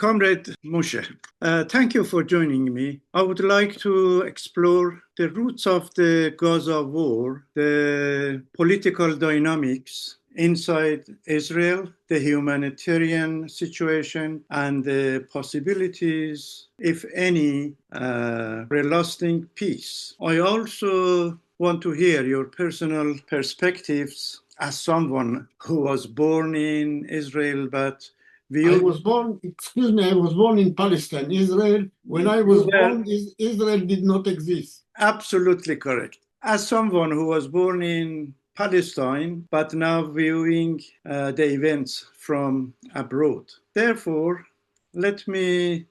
Comrade Moshé, thank you for joining me. I would like to explore the roots of the Gaza war, the political dynamics inside Israel, the humanitarian situation, and the possibilities, if any, for a lasting peace. I also want to hear your personal perspectives as someone who was born in Israel, but I was born in Palestine, Israel. When I was born, Israel did not exist. Absolutely correct. As someone who was born in Palestine, but now viewing the events from abroad. Therefore, let me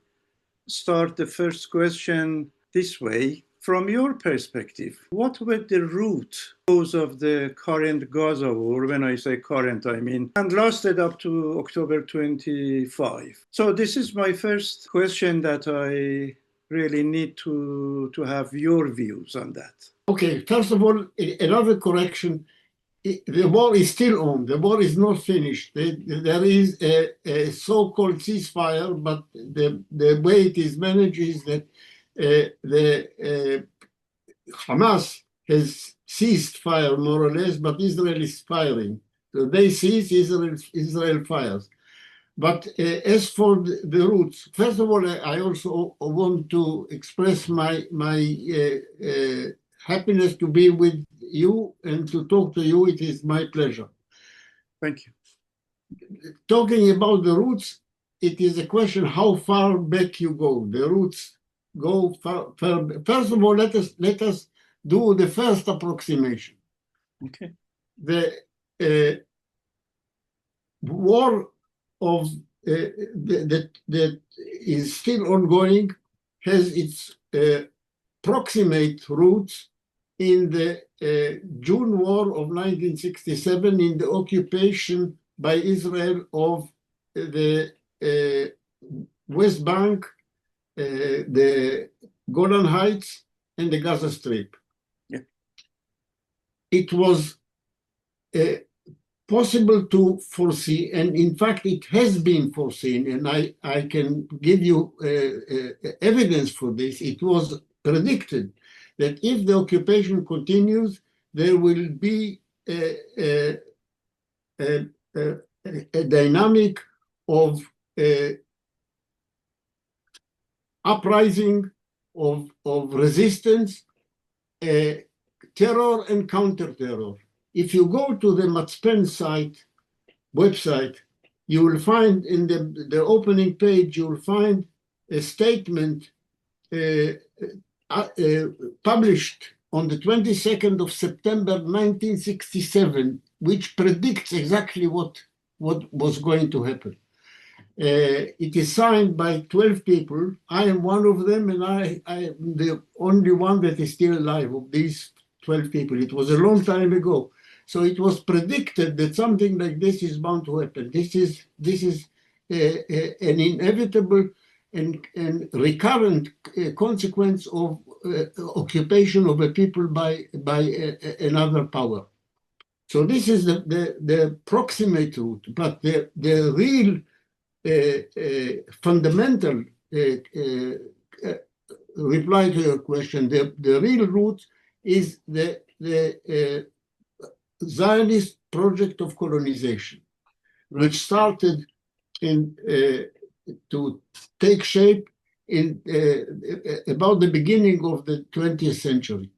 start the first question this way. From your perspective, what were the root cause of the current Gaza war? When I say current, I mean, and lasted up to October 25. So this is my first question that I really need to have your views on that. Okay, first of all, another correction. The war is still on. The war is not finished. There is a so-called ceasefire, but the way it is managed is that Hamas has ceased fire more or less, but Israel is firing. So they cease, Israel fires. But as for the roots, first of all, I also want to express my happiness to be with you and to talk to you. It is my pleasure. Thank you. Talking about the roots, it is a question how far back you go. The roots go far. First of all, let us do the first approximation. Okay. The war of that is still ongoing has its proximate roots in the June War of 1967, in the occupation by Israel of the West Bank, the Golan Heights, and the Gaza Strip. Yeah. It was possible to foresee, and in fact it has been foreseen, and I can give you evidence for this. It was predicted that if the occupation continues, there will be a dynamic of uprising, of resistance, terror and counter-terror. If you go to the Matzpen website, you will find in the opening page, you will find a statement published on the 22nd of September 1967, which predicts exactly what was going to happen. It is signed by 12 people. I am one of them, and I am the only one that is still alive of these 12 people. It was a long time ago. So it was predicted that something like this is bound to happen. This is an inevitable and recurrent consequence of occupation of a people by another power. So this is the proximate route, but the real fundamental reply to your question, the real route is the Zionist project of colonization, which started to take shape in about the beginning of the 20th century.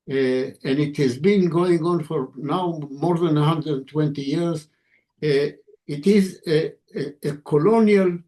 And it has been going on for now more than 120 years. It is a colonial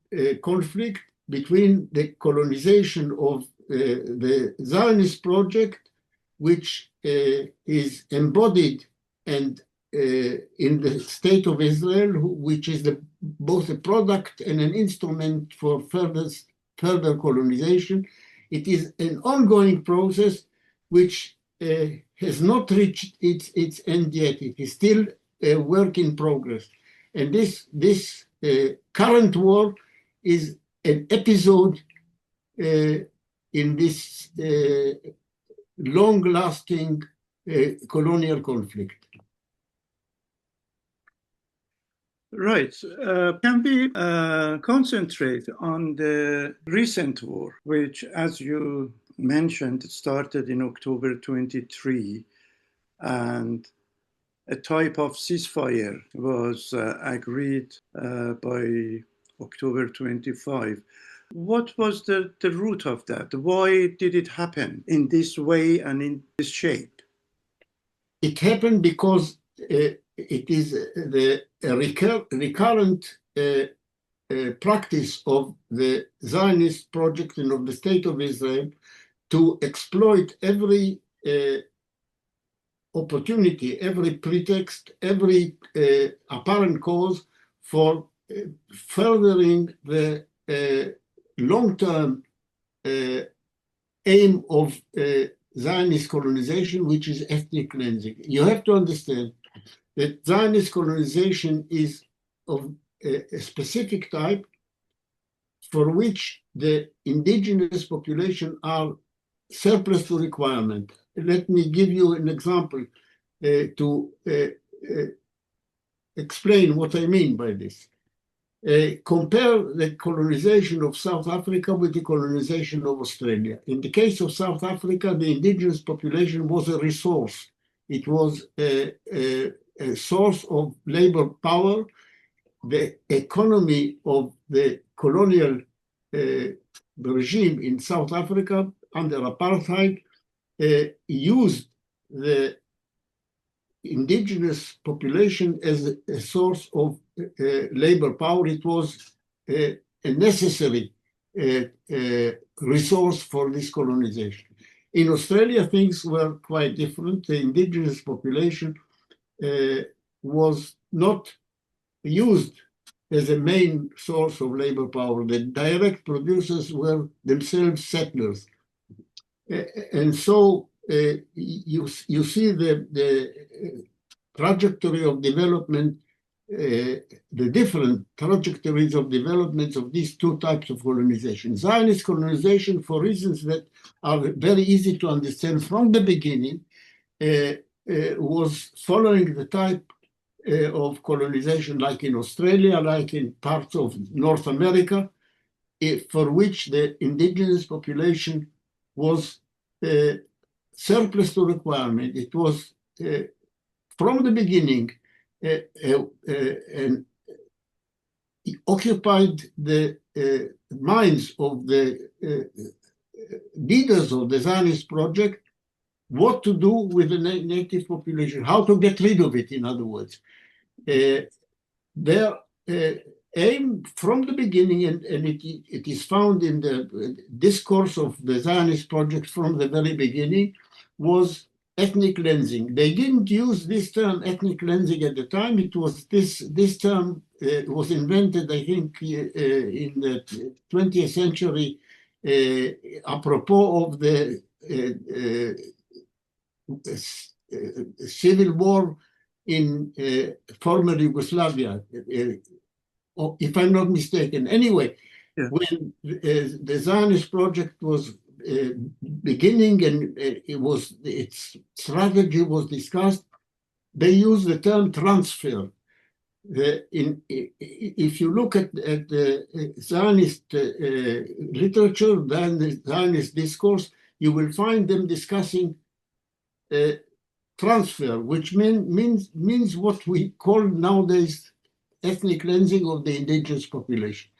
conflict between the colonization of the Zionist project, which is embodied and in the state of Israel, which is both a product and an instrument for further colonization. It is an ongoing process which has not reached its end yet. It is still a work in progress. And this current war is an episode in this long-lasting colonial conflict. Right. Can we concentrate on the recent war, which, as you mentioned, started in October 23, and a type of ceasefire was agreed by October 25. What was the root of that? Why did it happen in this way and in this shape? It happened because it is the recurrent practice of the Zionist project and of the State of Israel to exploit every opportunity, every pretext, every apparent cause for furthering the long-term aim of Zionist colonization, which is ethnic cleansing. You have to understand that Zionist colonization is of a specific type for which the indigenous population are surplus to requirement. Let me give you an example to explain what I mean by this. Compare the colonization of South Africa with the colonization of Australia. In the case of South Africa, the indigenous population was a resource. It was a source of labor power. The economy of the colonial regime in South Africa under apartheid used the indigenous population as a source of labor power. It was a necessary resource for this colonization. In Australia, things were quite different. The indigenous population was not used as a main source of labor power. The direct producers were themselves settlers. And so you see the trajectory of development, the different trajectories of development of these two types of colonization. Zionist colonization, for reasons that are very easy to understand from the beginning, was following the type of colonization like in Australia, like in parts of North America, for which the indigenous population was surplus to requirement. It was from the beginning and occupied the minds of the leaders of the Zionist project what to do with the native population, how to get rid of it, in other words. Their aim from the beginning, and it is found in the discourse of the Zionist project from the very beginning, was ethnic cleansing. They didn't use this term ethnic cleansing at the time. It was this term was invented, I think, in the 20th century, apropos of the civil war in former Yugoslavia, if I'm not mistaken. Anyway, yeah. When the Zionist project was beginning and its strategy was discussed, they used the term transfer. If you look at the Zionist literature, then the Zionist discourse, you will find them discussing transfer, which means what we call nowadays ethnic cleansing of the indigenous population.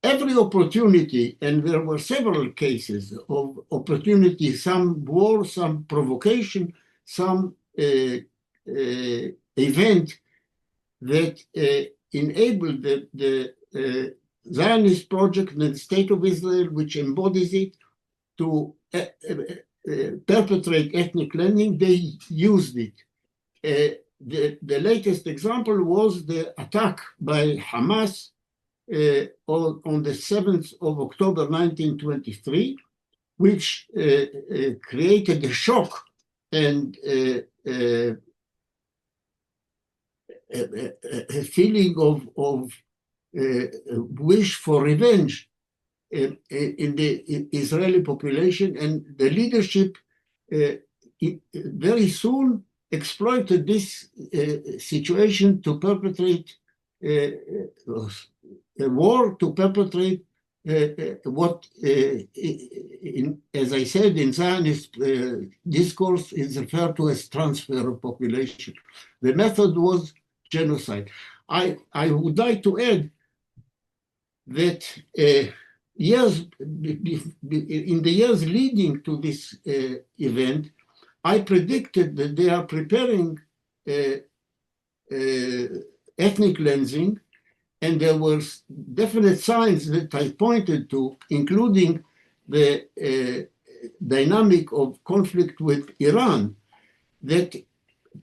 Every opportunity, and there were several cases of opportunity, some war, some provocation, some event that enabled the Zionist project and the State of Israel, which embodies it, to perpetrate ethnic cleansing, they used it. The latest example was the attack by Hamas on the 7th of October 1923, which created a shock and a feeling of wish for revenge in the Israeli population, and the leadership very soon exploited this situation to perpetrate a war to perpetrate what, as I said, in Zionist discourse is referred to as transfer of population. The method was genocide. I would like to add that in the years leading to this event, I predicted that they are preparing ethnic cleansing, and there were definite signs that I pointed to, including the dynamic of conflict with Iran, that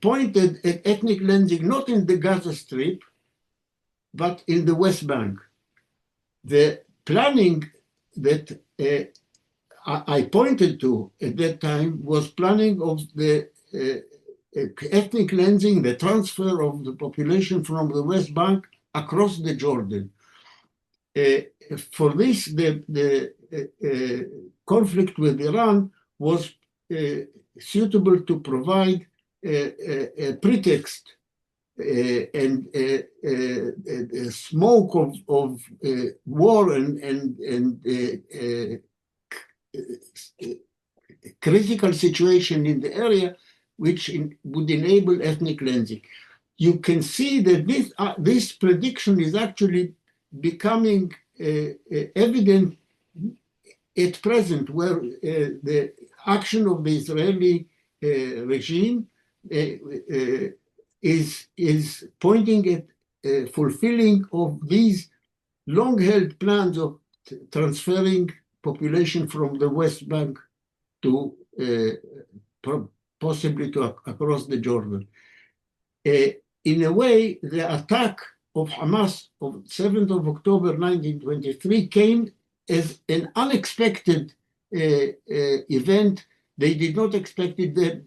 pointed at ethnic cleansing not in the Gaza Strip, but in the West Bank. The planning that I pointed to at that time was planning of the ethnic cleansing, the transfer of the population from the West Bank across the Jordan. For this, the conflict with Iran was suitable to provide a pretext and a smoke of war and critical situation in the area, which would enable ethnic cleansing. You can see that this prediction is actually becoming evident at present, where the action of the Israeli regime is pointing at fulfilling of these long-held plans of transferring population from the West Bank to possibly to across the Jordan. In a way, the attack of Hamas of 7th of October 1923 came as an unexpected event. They did not expect it. The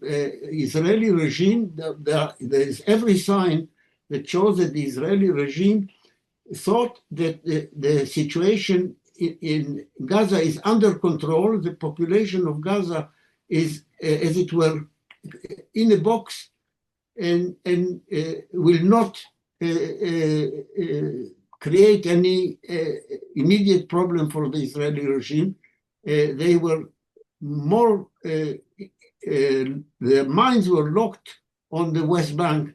Israeli regime, there is every sign that shows that the Israeli regime thought that the situation in Gaza is under control. The population of Gaza is, as it were, in a box and will not create any immediate problem for the Israeli regime. They were more, their minds were locked on the West Bank,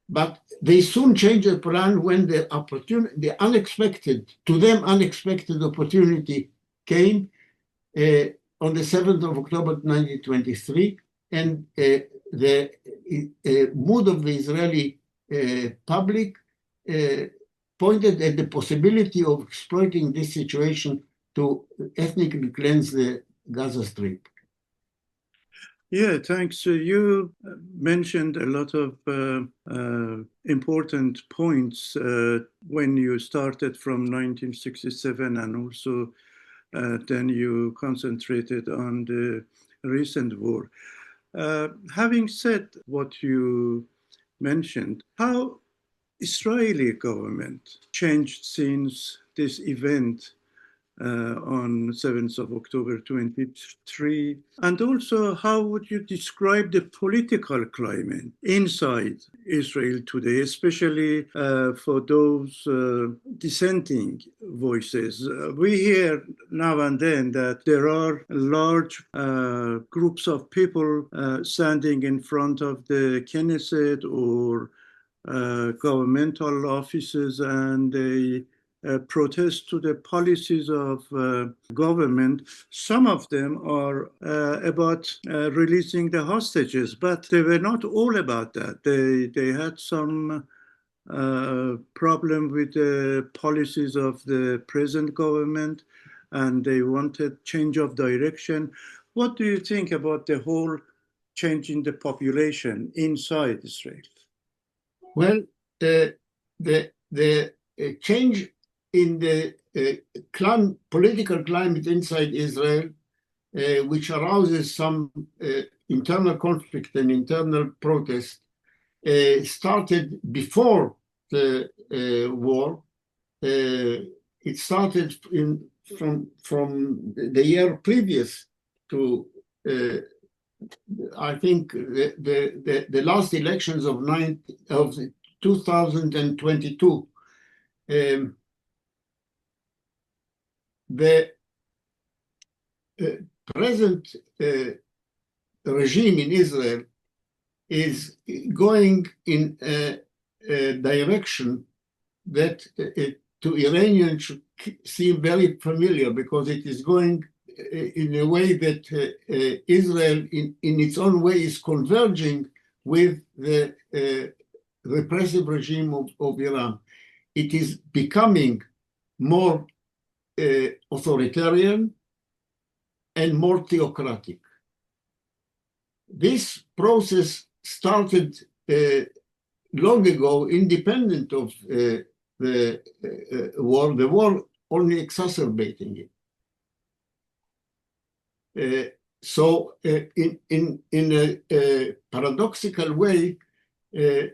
but they soon changed their plan when the opportunity, the unexpected, to them unexpected opportunity came on the 7th of October 1923, and the mood of the Israeli public pointed at the possibility of exploiting this situation to ethnically cleanse the Gaza Strip. Yeah, thanks. You mentioned a lot of important points when you started from 1967, and also then you concentrated on the recent war. Having said what you mentioned, how Israeli government changed since this event on 7th of October 23, and also how would you describe the political climate inside Israel today, especially for those dissenting voices? We hear now and then that there are large groups of people standing in front of the Knesset or governmental offices, and they protest to the policies of government. Some of them are about releasing the hostages, but they were not all about that. They had some problem with the policies of the present government, and they wanted change of direction. What do you think about the whole change in the population inside Israel? Well, the change in the political climate inside Israel, which arouses some internal conflict and internal protest, started before the war. It started from the year previous to, I think, the last elections of 2022. The present regime in Israel is going in a direction that to Iranians should seem very familiar, because it is going in a way that Israel in its own way is converging with the repressive regime of Iran. It is becoming more authoritarian and more theocratic. This process started long ago, independent of the war only exacerbating it. So in a paradoxical way, in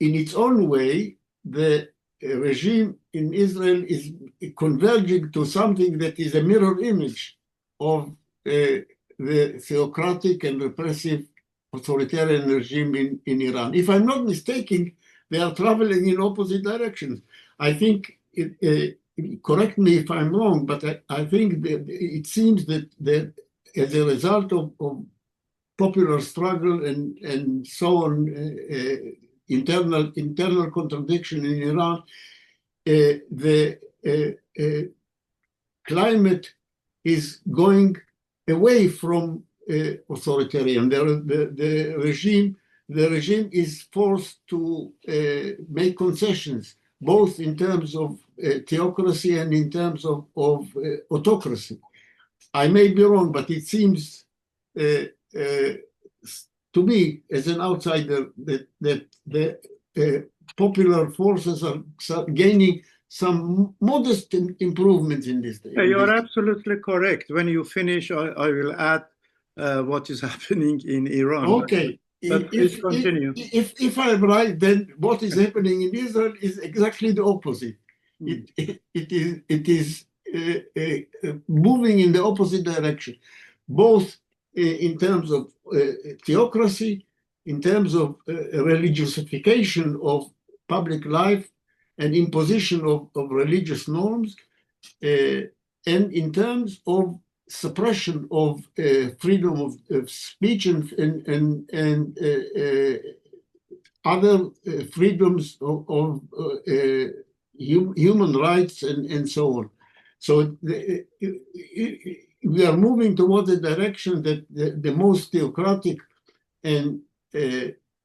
its own way, the regime in Israel is converging to something that is a mirror image of the theocratic and repressive authoritarian regime in Iran. If I'm not mistaken, they are traveling in opposite directions. I think, correct me if I'm wrong, but I think that it seems that as a result of popular struggle and so on, internal contradiction in Iran, the climate is going away from authoritarian. The regime is forced to make concessions, both in terms of theocracy and in terms of autocracy. I may be wrong, but it seems to me, as an outsider, that the popular forces are gaining some modest improvements in this. You're absolutely correct. When you finish, I will add what is happening in Iran. Okay. But please continue. If I'm right, then what is happening in Israel is exactly the opposite. It is moving in the opposite direction, both in terms of theocracy, in terms of religiousification of public life and imposition of religious norms, and in terms of suppression of freedom of speech and other freedoms of human rights and so on. So we are moving towards a direction that the most theocratic and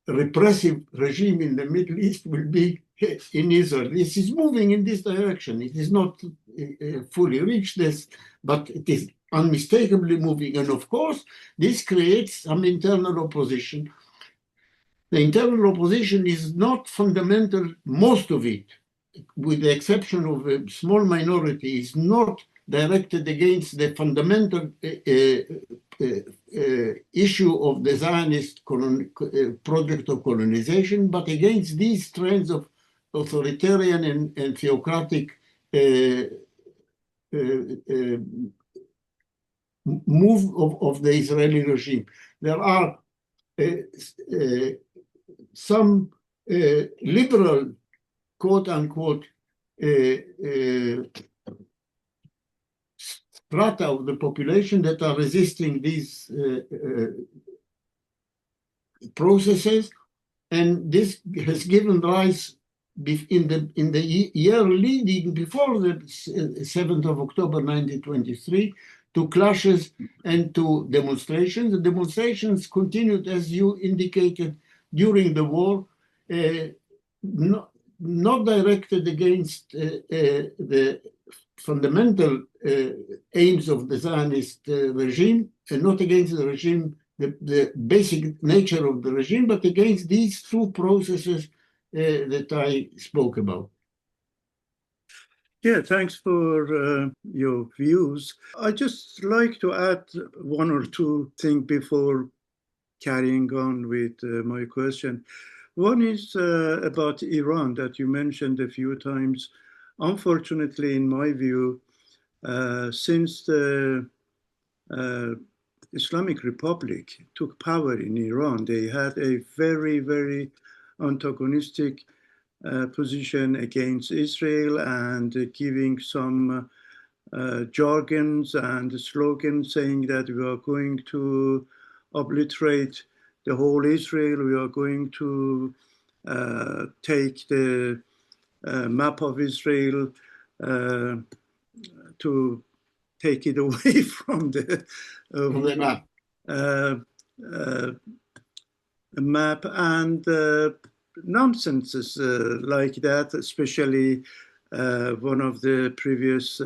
repressive regime in the Middle East will be in Israel. This is moving in this direction. It is not fully reached this, but it is unmistakably moving. And of course, this creates some internal opposition. The internal opposition is not fundamental, most of it, with the exception of a small minority, is not directed against the fundamental issue of the Zionist project of colonization, but against these trends of authoritarian and theocratic move of the Israeli regime. There are some liberal, quote unquote, strata of the population that are resisting these processes, and this has given rise in the year leading before the 7th of October 1923 to clashes and to demonstrations. The demonstrations continued, as you indicated, during the war, not directed against the fundamental aims of the Zionist regime, and not against the regime, the basic nature of the regime, but against these two processes that I spoke about. Yeah, thanks for your views. I just like to add one or two things before carrying on with my question. One is about Iran that you mentioned a few times. Unfortunately, in my view, since the Islamic Republic took power in Iran, they had a very, very antagonistic position against Israel and giving some jargons and slogans saying that we are going to obliterate the whole Israel, we are going to take the map of Israel, to take it away from the map, and nonsenses like that, especially one of the previous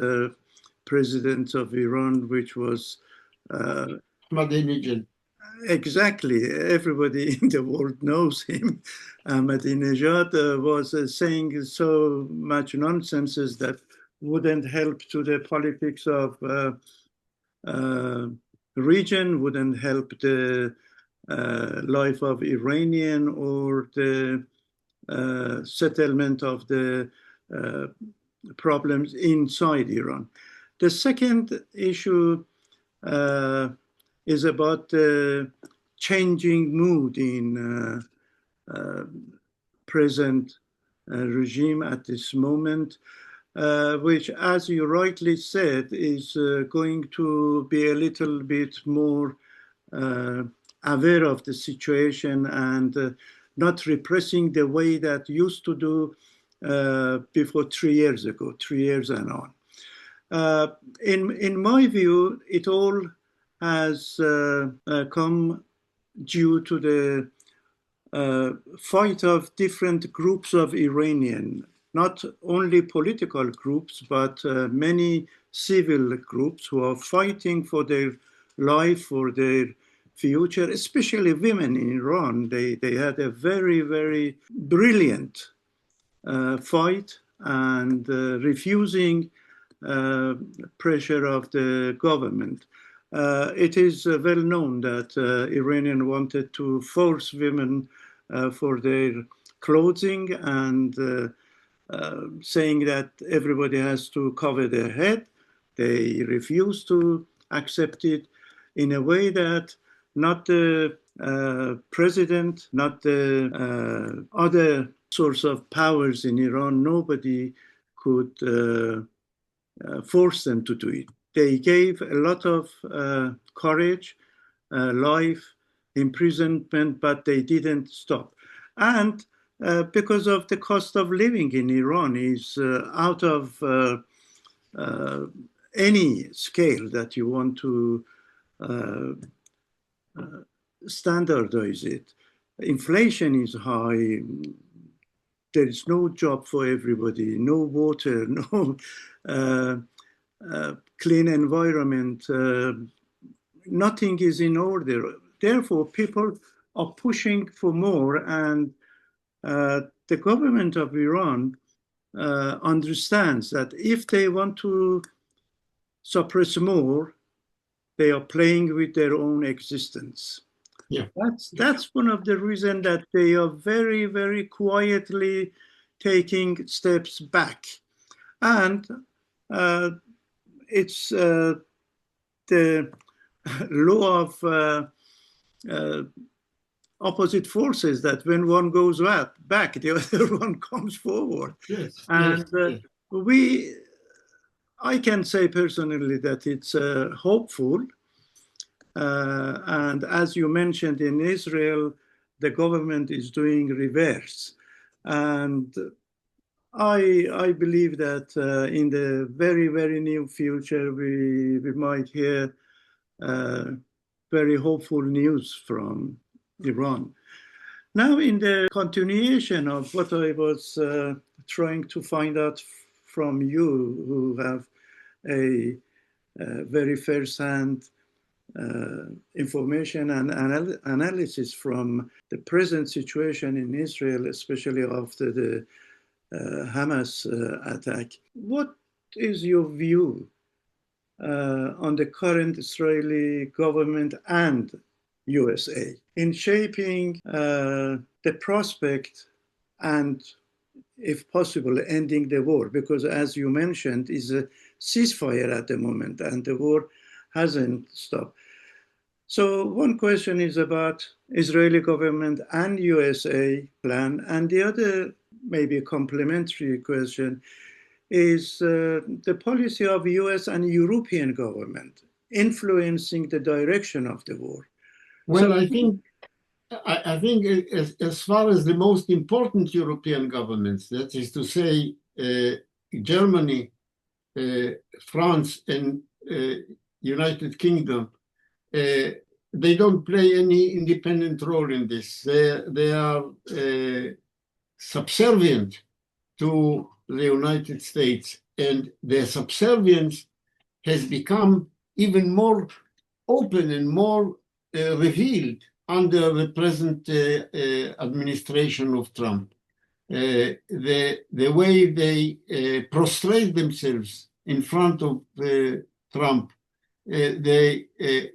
presidents of Iran, which was Ahmadinejad. Exactly, everybody in the world knows him. Ahmadinejad was saying so much nonsenses that wouldn't help to the politics of region, wouldn't help the life of Iranian or the settlement of the problems inside Iran. The second issue is about the changing mood in present regime at this moment, which, as you rightly said, is going to be a little bit more aware of the situation and not repressing the way that used to do before 3 years ago, 3 years and on. In my view, it all has come due to the fight of different groups of Iranian, not only political groups, but many civil groups who are fighting for their life, for their future, especially women in Iran. They had a very, very brilliant fight and refusing pressure of the government. It is well known that Iranian wanted to force women for their clothing and saying that everybody has to cover their head. They refused to accept it in a way that not the president, not the other source of powers in Iran, nobody could force them to do it. They gave a lot of courage, life, imprisonment, but they didn't stop. And because of the cost of living in Iran is out of any scale that you want to standardize it. Inflation is high. There is no job for everybody, no water, no clean environment. Nothing is in order. Therefore, people are pushing for more, and the government of Iran understands that if they want to suppress more, they are playing with their own existence. Yeah. That's one of the reasons that they are very, very quietly taking steps back. And it's the law of opposite forces that when one goes back, the other one comes forward. Yes. And yes. I can say personally that it's hopeful. And as you mentioned, in Israel, the government is doing reverse. And I believe that in the very, very near future, we might hear very hopeful news from Iran. Now, in the continuation of what I was trying to find out from you, who have a very first-hand information and analysis from the present situation in Israel, especially after the Hamas attack. What is your view on the current Israeli government and USA in shaping the prospect and, if possible, ending the war? Because, as you mentioned, is a ceasefire at the moment and the war hasn't stopped. So one question is about Israeli government and USA plan, and the other maybe a complementary question, is the policy of US and European government influencing the direction of the war. Well, so, I think as far as the most important European governments, that is to say, Germany, France, and United Kingdom, they don't play any independent role in this. They are subservient to the United States, and their subservience has become even more open and more revealed under the present administration of Trump. The way they prostrate themselves in front of Trump, they,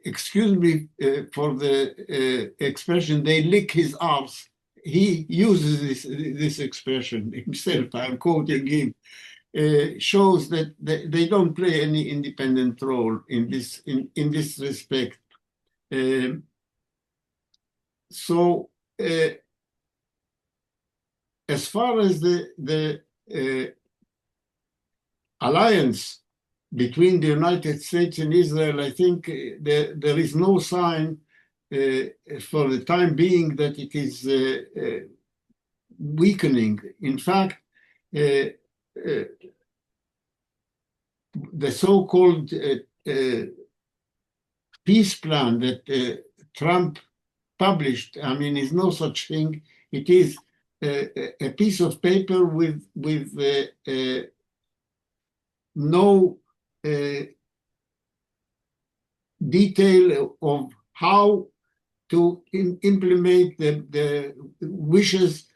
excuse me for the expression, they lick his arse. He uses this expression himself, I'm quoting him, shows that they don't play any independent role in this respect. So, as far as the alliance between the United States and Israel, I think there is no sign for the time being that it is weakening. In fact, the so-called peace plan that Trump published, I mean, is no such thing. It is a piece of paper with no detail of how to implement the wishes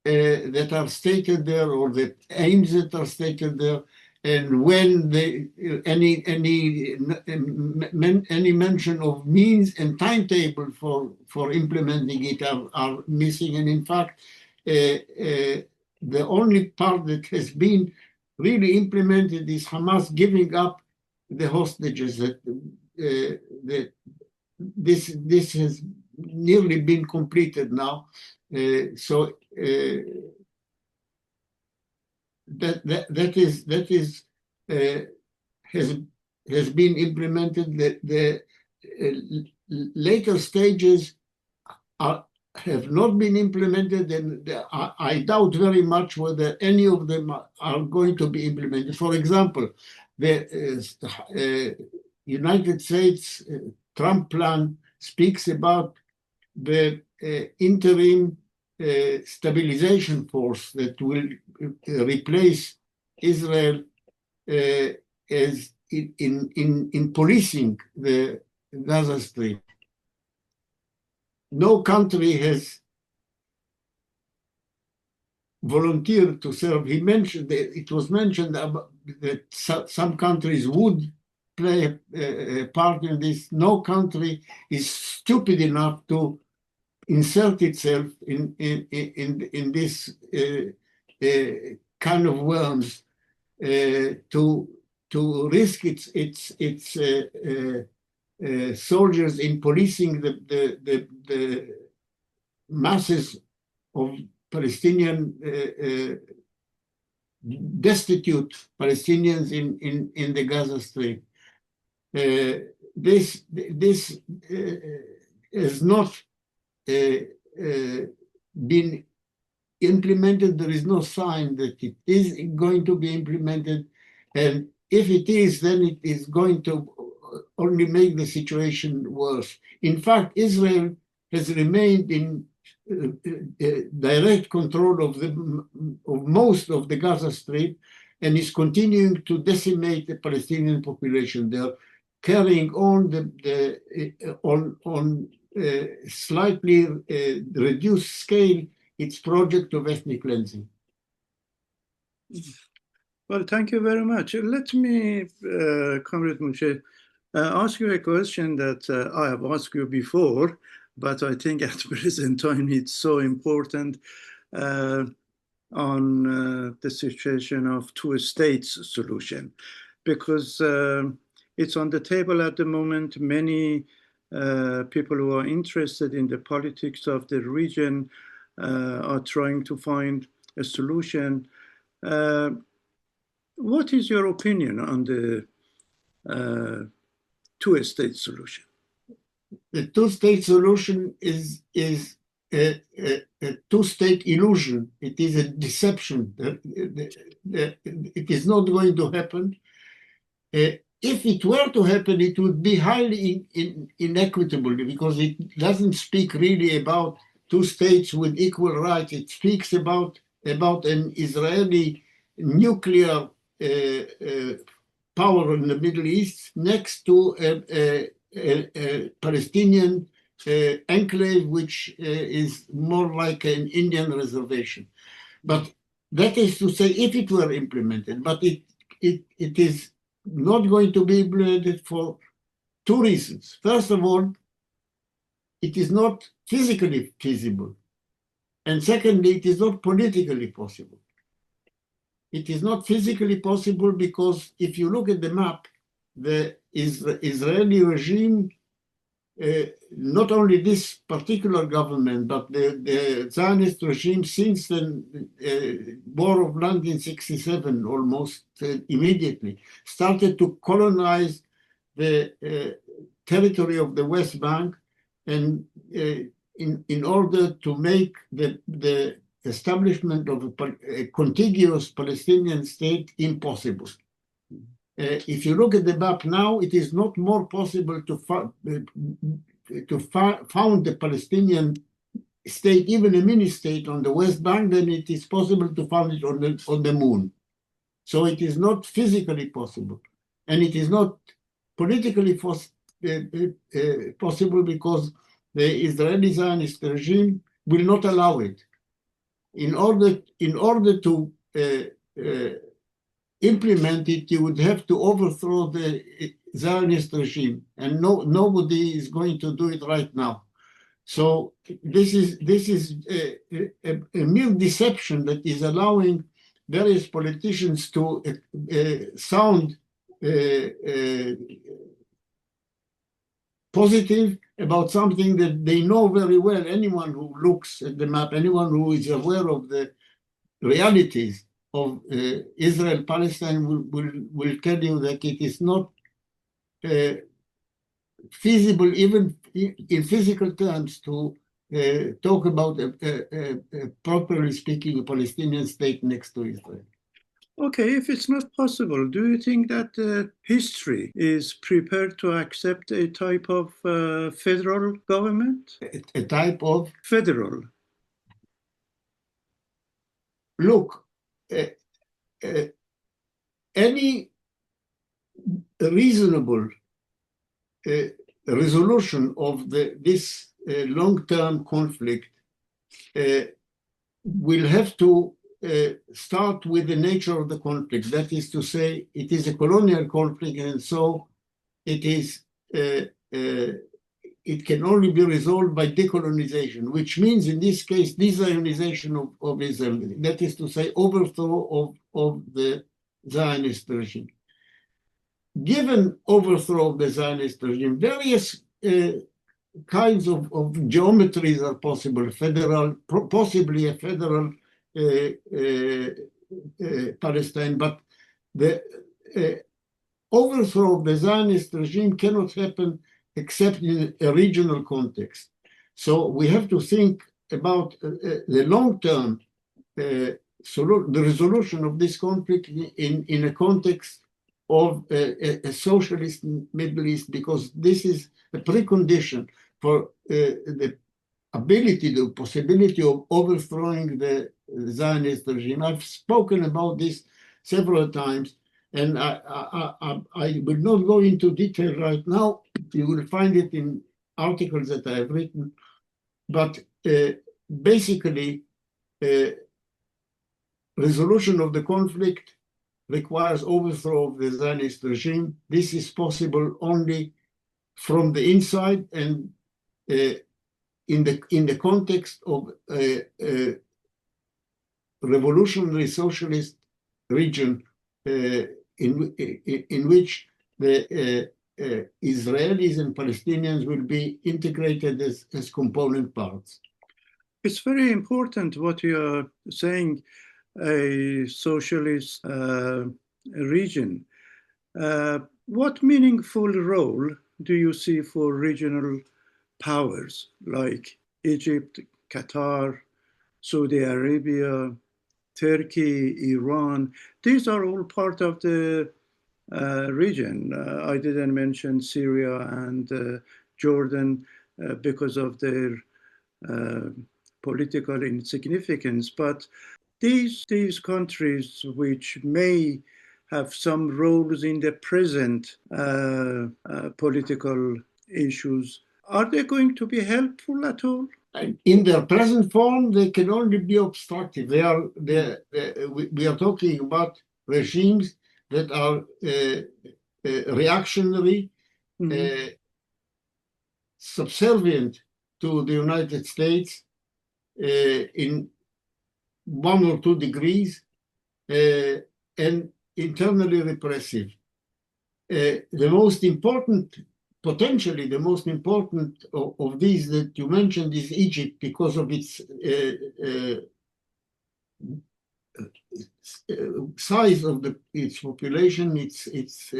that are stated there, or the aims that are stated there, and when any mention of means and timetable for implementing it are missing. And in fact, the only part that has been really implemented is Hamas giving up the hostages. That this has nearly been completed now. So that has been implemented. The later stages have not been implemented, and I doubt very much whether any of them are going to be implemented. For example, the United States Trump plan speaks about the interim stabilization force that will replace Israel as in policing the Gaza Strip. No country has volunteered to serve. It was mentioned that some countries would play a part in this. No country is stupid enough to insert itself in this kind of worms to risk its soldiers in policing the masses of Palestinian destitute Palestinians in the Gaza Strip. This has not been implemented. There is no sign that it is going to be implemented, and if it is, then it is going to only make the situation worse. In fact, Israel has remained in direct control of most of the Gaza Strip, and is continuing to decimate the Palestinian population. They're carrying on on slightly reduced scale its project of ethnic cleansing. Well, thank you very much. Let me, Comrade Moshé, ask you a question that I have asked you before, but I think at present time it's so important on the situation of two-states solution, because it's on the table at the moment. Many people who are interested in the politics of the region are trying to find a solution. What is your opinion on the two-state solution? The two-state solution is a two-state illusion. It is a deception. It is not going to happen. If it were to happen, it would be highly inequitable because it doesn't speak really about two states with equal rights. It speaks about an Israeli nuclear power in the Middle East next to a Palestinian enclave, which is more like an Indian reservation. But that is to say, if it were implemented, but it is not going to be implemented for two reasons. First of all, it is not physically feasible. And secondly, it is not politically possible. It is not physically possible because if you look at the map, the Israeli regime, not only this particular government, but the Zionist regime since the war of 1967 almost immediately started to colonize the territory of the West Bank, and in order to make the establishment of a contiguous Palestinian state impossible. If you look at the map now, it is not more possible to found the Palestinian state, even a mini state on the West Bank, than it is possible to found it on the moon. So it is not physically possible, and it is not politically possible because the Israeli Zionist regime will not allow it. In order to implement it, you would have to overthrow the Zionist regime, and nobody is going to do it right now. So this is a mere deception that is allowing various politicians to sound positive about something that they know very well. Anyone who looks at the map, anyone who is aware of the realities of Israel-Palestine will tell you that it is not feasible, even in physical terms, to talk about properly speaking, a Palestinian state next to Israel. Okay, if it's not possible, do you think that history is prepared to accept a type of federal government? A type of? Federal. Look, any reasonable resolution of this long-term conflict will have to start with the nature of the conflict. That is to say, it is a colonial conflict, and so it is. It can only be resolved by decolonization, which means in this case de-Zionization of Israel. That is to say, overthrow of the Zionist regime. Given overthrow of the Zionist regime, various kinds of geometries are possible. Possibly a federal Palestine, but the overthrow of the Zionist regime cannot happen except in a regional context. So we have to think about the long-term the resolution of this conflict in a context of a socialist Middle East, because this is a precondition for the ability, the possibility of overthrowing the Zionist regime. I've spoken about this several times, and I will not go into detail right now. You will find it in articles that I have written. But basically, resolution of the conflict requires overthrow of the Zionist regime. This is possible only from the inside and in the context of a revolutionary socialist region in which the Israelis and Palestinians will be integrated as component parts. It's very important what you are saying. a socialist region. What meaningful role do you see for regional powers like Egypt, Qatar, Saudi Arabia, Turkey, Iran? These are all part of the region. I didn't mention Syria and Jordan because of their political insignificance, but these countries which may have some roles in the present political issues, are they going to be helpful at all? In their present form, they can only be obstructive. We are talking about regimes that are reactionary, subservient to the United States in 1 or 2 degrees, and internally repressive. Potentially the most important of these that you mentioned is Egypt, because of its size of its population, its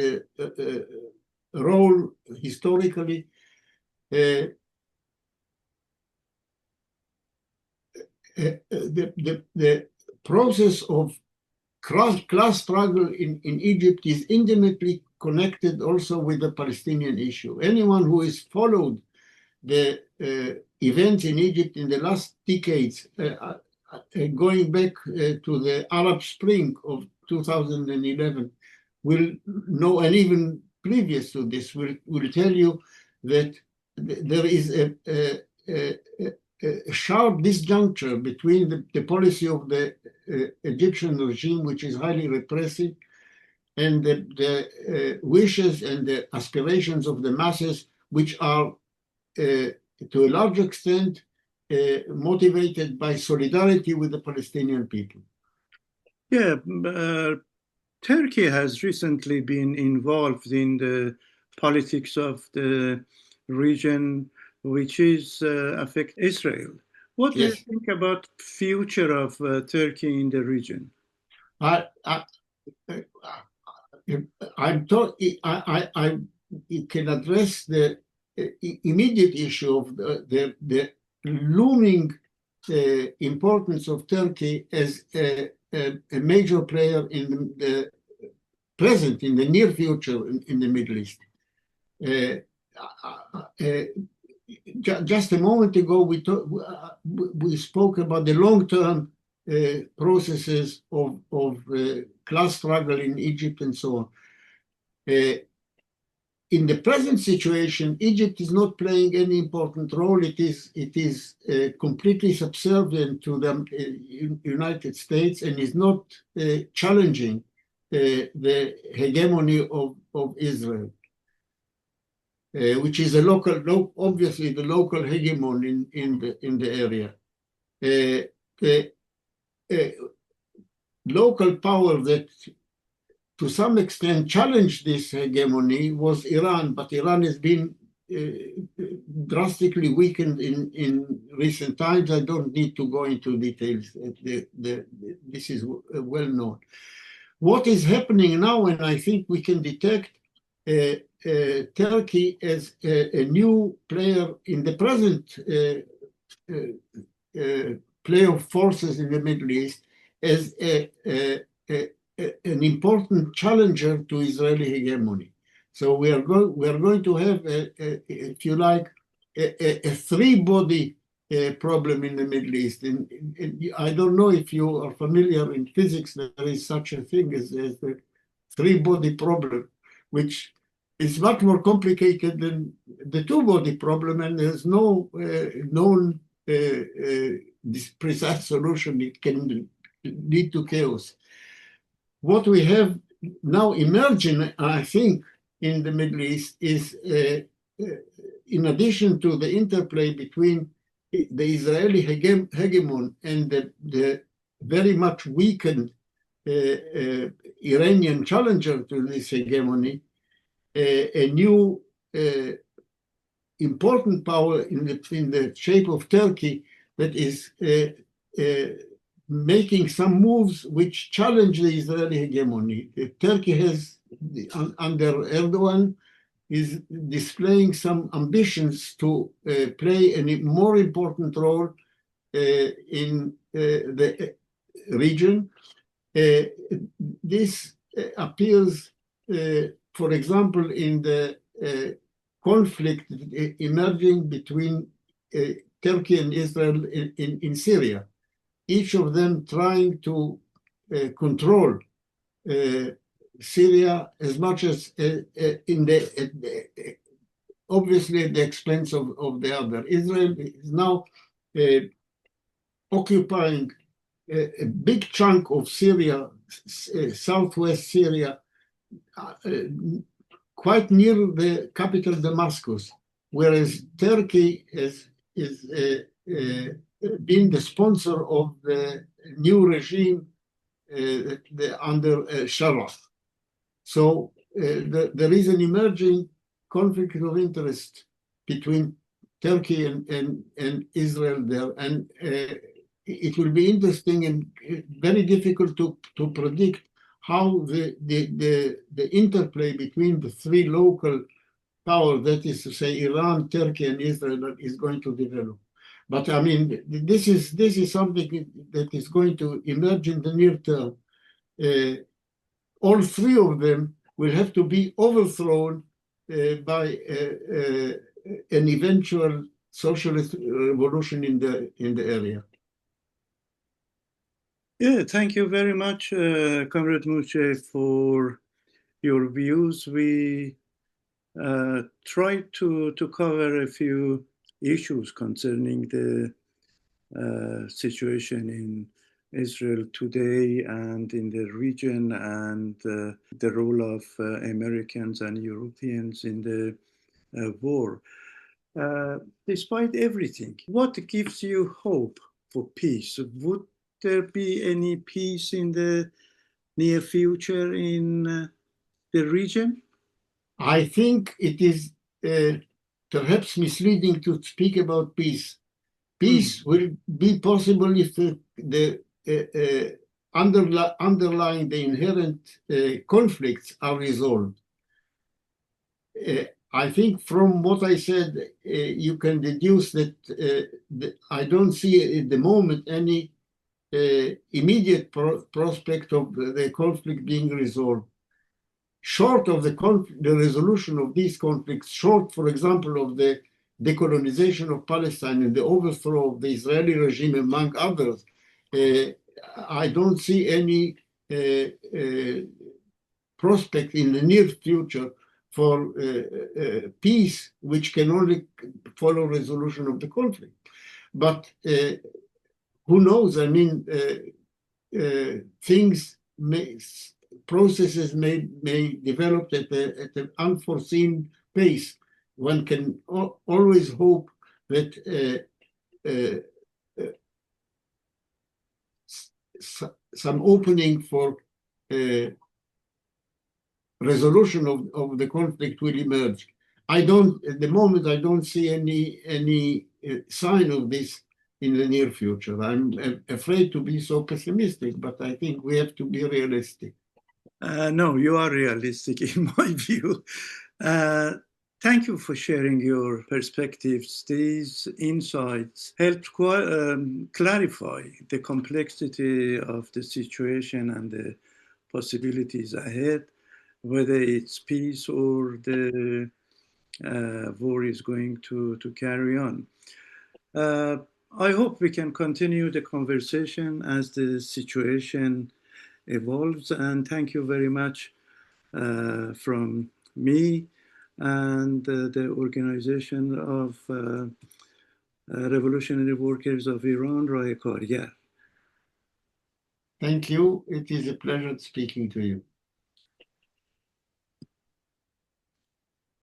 role historically. The process of class struggle in Egypt is intimately connected also with the Palestinian issue. Anyone who has followed the events in Egypt in the last decades, going back to the Arab Spring of 2011, will know, and even previous to this, will tell you that there is a sharp disjuncture between the policy of the Egyptian regime, which is highly repressive, and the wishes and the aspirations of the masses, which are to a large extent motivated by solidarity with the Palestinian people. Yeah, Turkey has recently been involved in the politics of the region, which is affect Israel. What do you think about future of Turkey in the region? I can address the immediate issue of the looming importance of Turkey as a major player in the present, in the near future in the Middle East. Just a moment ago, we spoke about the long-term processes of class struggle in Egypt and so on. In the present situation, Egypt is not playing any important role. It is completely subservient to the United States and is not challenging the hegemony of Israel, which is obviously the local hegemon in the area. The local power that to some extent challenged this hegemony was Iran, but Iran has been drastically weakened in recent times. I don't need to go into details. This is well known. What is happening now, and I think we can detect Turkey as a new player in the present play of forces in the Middle East, as an important challenger to Israeli hegemony. So we are going to have, if you like, a three-body problem in the Middle East. And I don't know if you are familiar in physics, there is such a thing as the three-body problem, which is much more complicated than the two-body problem, and there's no known this precise solution. It can lead to chaos. What we have now emerging, I think, in the Middle East is, in addition to the interplay between the Israeli hegemon and the very much weakened Iranian challenger to this hegemony, a new important power in the shape of Turkey that is making some moves which challenge the Israeli hegemony. Turkey has, under Erdogan, is displaying some ambitions to play a more important role in the region. This appears, for example, in the conflict emerging between Turkey and Israel in Syria, each of them trying to control Syria as much as obviously at the expense of the other. Israel is now occupying a big chunk of Syria, southwest Syria, quite near the capital Damascus, whereas Turkey is being the sponsor of the new regime under Shalom. So there is an emerging conflict of interest between Turkey and Israel there, and it will be interesting and very difficult to predict how the interplay between the three local powers, that is to say Iran, Turkey, and Israel, is going to develop. But I mean, this is something that is going to emerge in the near term. All three of them will have to be overthrown by an eventual socialist revolution in the area. Yeah, thank you very much, Comrade Moshé, for your views. We tried to cover a few issues concerning the situation in Israel today and in the region, and the role of Americans and Europeans in the war. Despite everything, what gives you hope for peace? Would there be any peace in the near future in the region? I think it is perhaps misleading to speak about peace. Peace will be possible if the underlying the inherent conflicts are resolved. I think from what I said, you can deduce that I don't see at the moment any immediate prospect of the conflict being resolved. Short of the resolution of these conflicts, short, for example, of the decolonization of Palestine and the overthrow of the Israeli regime, among others, I don't see any prospect in the near future for peace, which can only follow resolution of the conflict. But who knows? I mean, processes may develop at an unforeseen pace. One can always hope that some opening for resolution of the conflict will emerge. At the moment, I don't see any sign of this in the near future. I'm afraid to be so pessimistic, but I think we have to be realistic. No, you are realistic in my view. Thank you for sharing your perspectives. These insights helped clarify the complexity of the situation and the possibilities ahead, whether it's peace or the war is going to carry on. I hope we can continue the conversation as the situation evolves, and thank you very much from me and the organization of Revolutionary Workers of Iran, Raya Kargar. Thank you. It is a pleasure speaking to you.